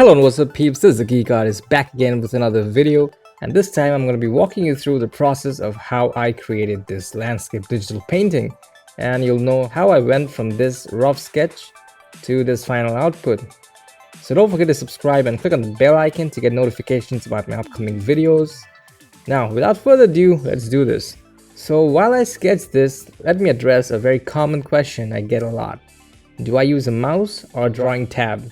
Hello and what's up peeps, this is the Geek Artist back again with another video, and this time I'm going to be walking you through the process of how I created this landscape digital painting, and you'll know how I went from this rough sketch to this final output. So don't forget to subscribe and click on the bell icon to get notifications about my upcoming videos. Now without further ado, let's do this. So while I sketch this, let me address a very common question I get a lot. Do I use a mouse or a drawing tab?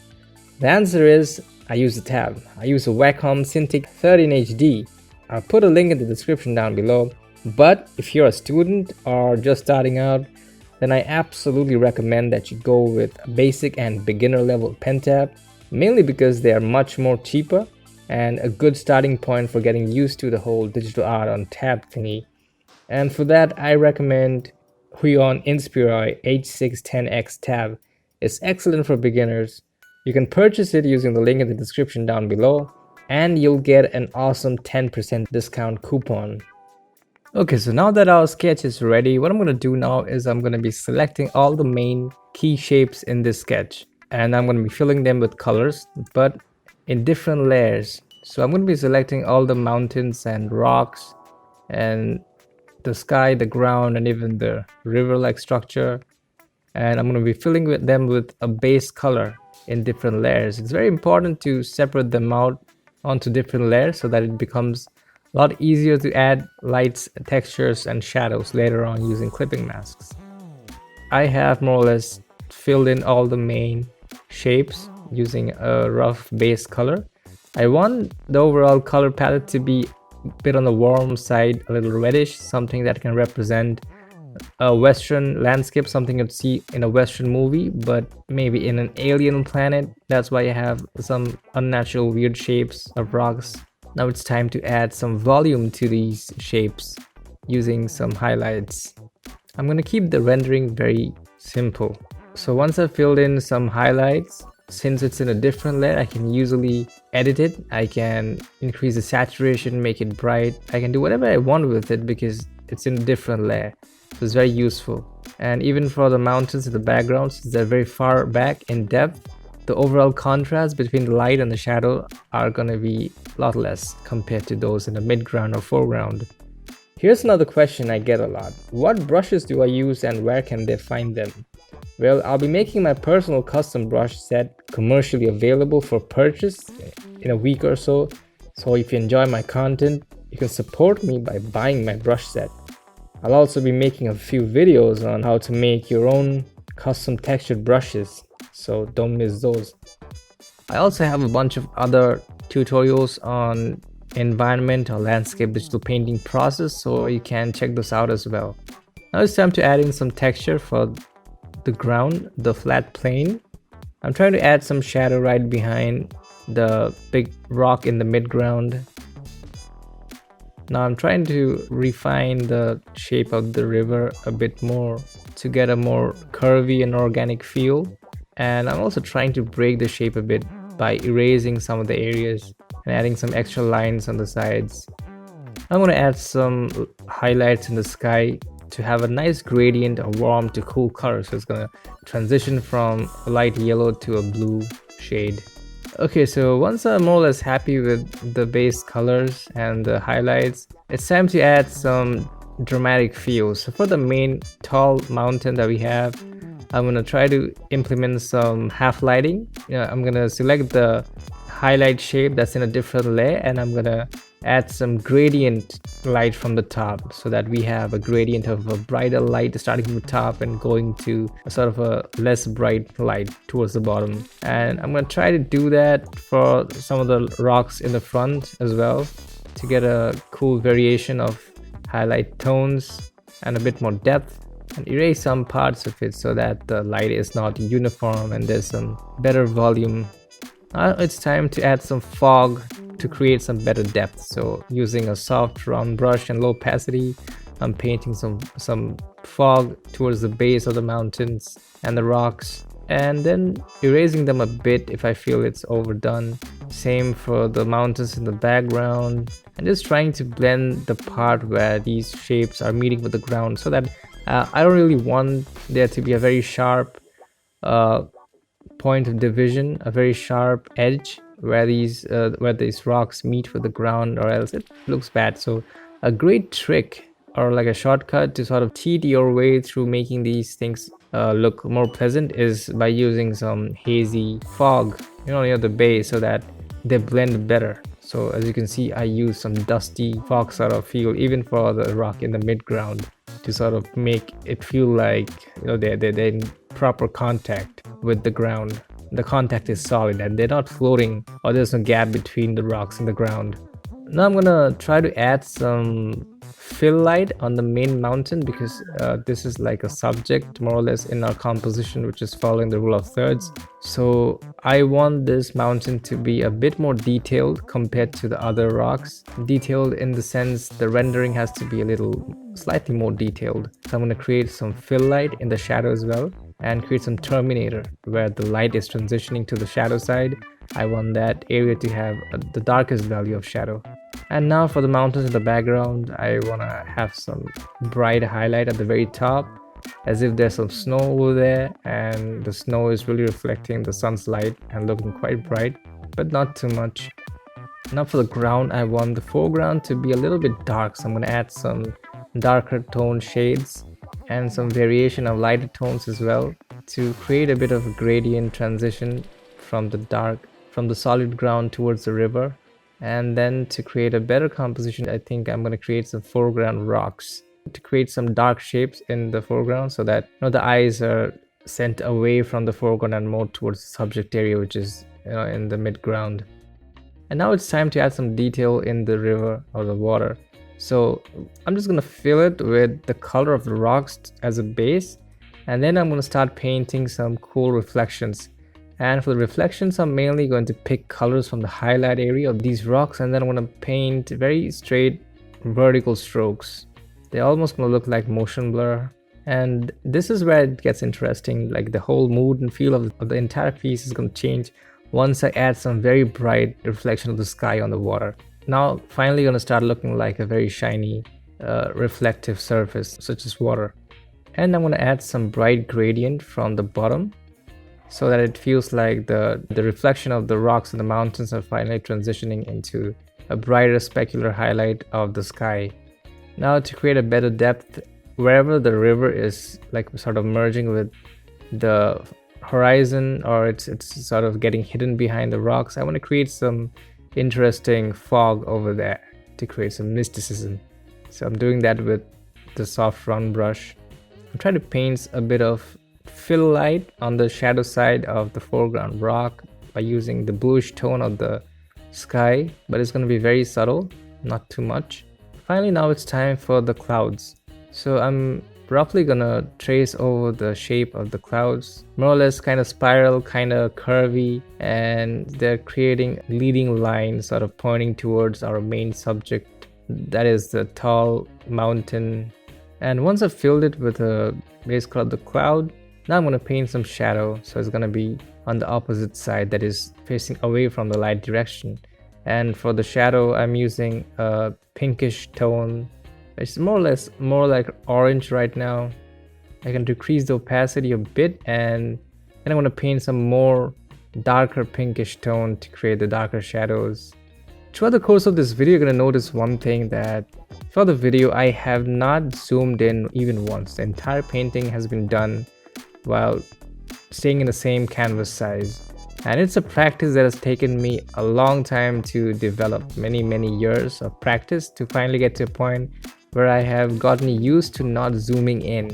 The answer is I use a tab. I use a Wacom Cintiq 13 HD. I'll put a link in the description down below, but if you're a student or just starting out, then I absolutely recommend that you go with a basic and beginner level pen tab, mainly because they are much more cheaper and a good starting point for getting used to the whole digital art on tab thingy. And for that, I recommend Huion Inspiroi H610X tab. It's excellent for beginners. You can purchase it using the link in the description down below, and you'll get an awesome 10% discount coupon. Okay, so now that our sketch is ready, what I'm going to do now is I'm going to be selecting all the main key shapes in this sketch, and I'm going to be filling them with colors, but in different layers. So I'm going to be selecting all the mountains and rocks and the sky, the ground, and even the river-like structure, and I'm going to be filling them with a base color in different layers. It's very important to separate them out onto different layers so that it becomes a lot easier to add lights, textures, and shadows later on using clipping masks. I have more or less filled in all the main shapes using a rough base color. I want the overall color palette to be a bit on the warm side, a little reddish, something that can represent a western landscape, something you'd see in a western movie, but maybe in an alien planet. That's why I have some unnatural weird shapes of rocks. Now it's time to add some volume to these shapes using some highlights. I'm going to keep the rendering very simple. So once I've filled in some highlights, since it's in a different layer, I can usually edit it. I can increase the saturation, make it bright. I can do whatever I want with it because it's in a different layer. So it's very useful. And even for the mountains in the background, since they're very far back in depth, the overall contrast between the light and the shadow are going to be a lot less compared to those in the midground or foreground. Here's another question I get a lot. What brushes do I use and where can they find them? Well, I'll be making my personal custom brush set commercially available for purchase in a week or so. So if you enjoy my content, you can support me by buying my brush set. I'll also be making a few videos on how to make your own custom textured brushes, so don't miss those. I also have a bunch of other tutorials on environment or landscape digital painting process, so you can check those out as well. Now it's time to add in some texture for the ground, the flat plane. I'm trying to add some shadow right behind the big rock in the midground. Now I'm trying to refine the shape of the river a bit more to get a more curvy and organic feel. And I'm also trying to break the shape a bit by erasing some of the areas and adding some extra lines on the sides. I'm going to add some highlights in the sky to have a nice gradient of warm to cool color. So it's going to transition from a light yellow to a blue shade. Okay, so once I'm more or less happy with the base colors and the highlights, it's time to add some dramatic feels. So for the main tall mountain that we have, I'm going to try to implement some half lighting. I'm going to select the highlight shape that's in a different layer, and I'm going to add some gradient light from the top so that we have a gradient of a brighter light starting from the top and going to a sort of a less bright light towards the bottom. And I'm going to try to do that for some of the rocks in the front as well to get a cool variation of highlight tones and a bit more depth, and erase some parts of it so that the light is not uniform and there's some better volume. Now it's time to add some fog to create some better depth. So using a soft round brush and low opacity, I'm painting some fog towards the base of the mountains and the rocks, and then erasing them a bit if I feel it's overdone. Same for the mountains in the background, and just trying to blend the part where these shapes are meeting with the ground so that I don't really want there to be a very sharp point of division, a very sharp edge where these rocks meet with the ground, or else it looks bad. So a great trick, or like a shortcut to sort of cheat your way through making these things look more pleasant, is by using some hazy fog, near the base, so that they blend better. So as you can see, I use some dusty fog sort of feel even for the rock in the mid ground, to sort of make it feel like they're in proper contact with the ground. The contact is solid and they're not floating, or there's no gap between the rocks and the ground. Now I'm gonna try to add some fill light on the main mountain, because this is like a subject more or less in our composition, which is following the rule of thirds. So I want this mountain to be a bit more detailed compared to the other rocks. Detailed in the sense the rendering has to be a little slightly more detailed. So I'm going to create some fill light in the shadow as well, and create some terminator where the light is transitioning to the shadow side. I want that area to have the darkest value of shadow. And now for the mountains in the background, I want to have some bright highlight at the very top, as if there's some snow over there, and the snow is really reflecting the sun's light and looking quite bright, but not too much. Now for the ground, I want the foreground to be a little bit dark, so I'm going to add some darker tone shades and some variation of lighter tones as well, to create a bit of a gradient transition from the solid ground towards the river. And then to create a better composition, I think I'm going to create some foreground rocks to create some dark shapes in the foreground, so that the eyes are sent away from the foreground and more towards the subject area, which is in the mid ground. And now it's time to add some detail in the river or the water. So I'm just going to fill it with the color of the rocks as a base, and then I'm going to start painting some cool reflections. And for the reflections, I'm mainly going to pick colors from the highlight area of these rocks, and then I'm going to paint very straight vertical strokes. They're almost going to look like motion blur. And this is where it gets interesting, like the whole mood and feel of the entire piece is going to change once I add some very bright reflection of the sky on the water. Now finally going to start looking like a very shiny reflective surface such as water. And I'm going to add some bright gradient from the bottom, so that it feels like the reflection of the rocks and the mountains are finally transitioning into a brighter specular highlight of the sky. Now to create a better depth, wherever the river is like sort of merging with the horizon, or it's sort of getting hidden behind the rocks, I want to create some interesting fog over there to create some mysticism. So I'm doing that with the soft round brush. I'm trying to paint a bit of fill light on the shadow side of the foreground rock by using the bluish tone of the sky, but it's going to be very subtle, not too much. Finally, now it's time for the clouds. So I'm roughly gonna trace over the shape of the clouds, more or less kind of spiral, kind of curvy, and they're creating leading lines sort of pointing towards our main subject, that is the tall mountain. And once I've filled it with a base color of the cloud, now I'm going to paint some shadow, so it's going to be on the opposite side, that is facing away from the light direction. And for the shadow, I'm using a pinkish tone. It's more like orange right now. I can decrease the opacity a bit, and then I'm going to paint some more darker pinkish tone to create the darker shadows. Throughout the course of this video, you're going to notice one thing, that for the video I have not zoomed in even once. The entire painting has been done while staying in the same canvas size, and it's a practice that has taken me a long time to develop, many years of practice to finally get to a point where I have gotten used to not zooming in.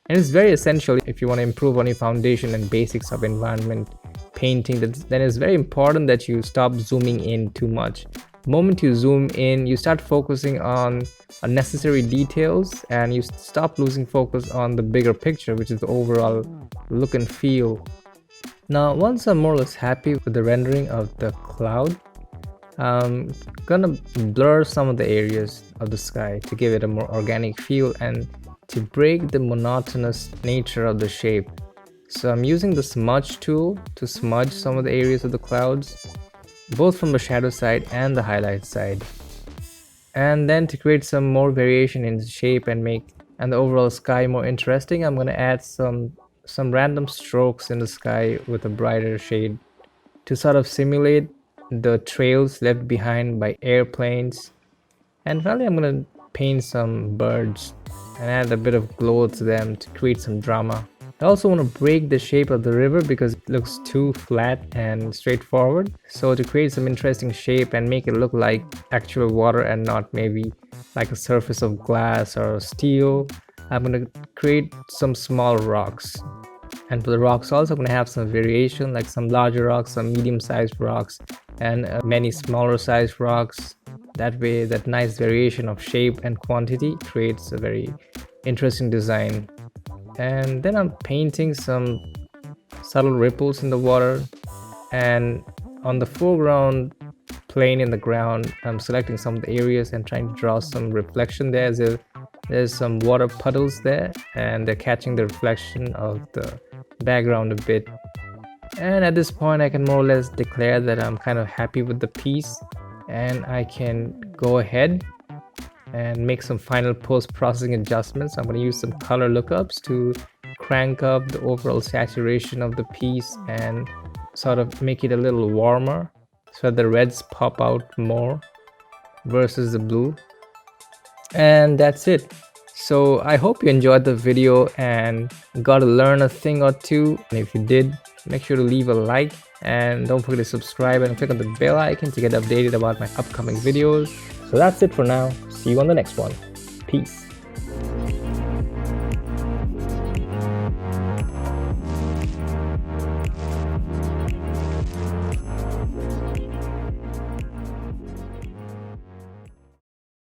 And it's very essential if you want to improve on your foundation and basics of environment painting. Then it's very important that you stop zooming in too much. The moment you zoom in, you start focusing on unnecessary details, and you stop losing focus on the bigger picture, which is the overall look and feel. Now once I'm more or less happy with the rendering of the cloud, I'm gonna blur some of the areas of the sky to give it a more organic feel and to break the monotonous nature of the shape. So I'm using the smudge tool to smudge some of the areas of the clouds, both from the shadow side and the highlight side. And then to create some more variation in the shape and make the overall sky more interesting, I'm going to add some random strokes in the sky with a brighter shade to sort of simulate the trails left behind by airplanes. And finally, I'm gonna paint some birds and add a bit of glow to them to create some drama. I also want to break the shape of the river because it looks too flat and straightforward. So to create some interesting shape and make it look like actual water and not maybe like a surface of glass or steel, I'm going to create some small rocks. And for the rocks also, I'm going to have some variation, like some larger rocks, some medium-sized rocks, and many smaller sized rocks. That way, that nice variation of shape and quantity creates a very interesting design. And then I'm painting some subtle ripples in the water, and on the foreground plane in the ground, I'm selecting some of the areas and trying to draw some reflection there, as if there's some water puddles there and they're catching the reflection of the background a bit. And at this point, I can more or less declare that I'm kind of happy with the piece, and I can go ahead and make some final post-processing adjustments. I'm going to use some color lookups to crank up the overall saturation of the piece and sort of make it a little warmer so that the reds pop out more versus the blue. And that's it. So I hope you enjoyed the video and got to learn a thing or two. And if you did, make sure to leave a like and don't forget to subscribe and click on the bell icon to get updated about my upcoming videos. So that's it for now. See you on the next one. Peace.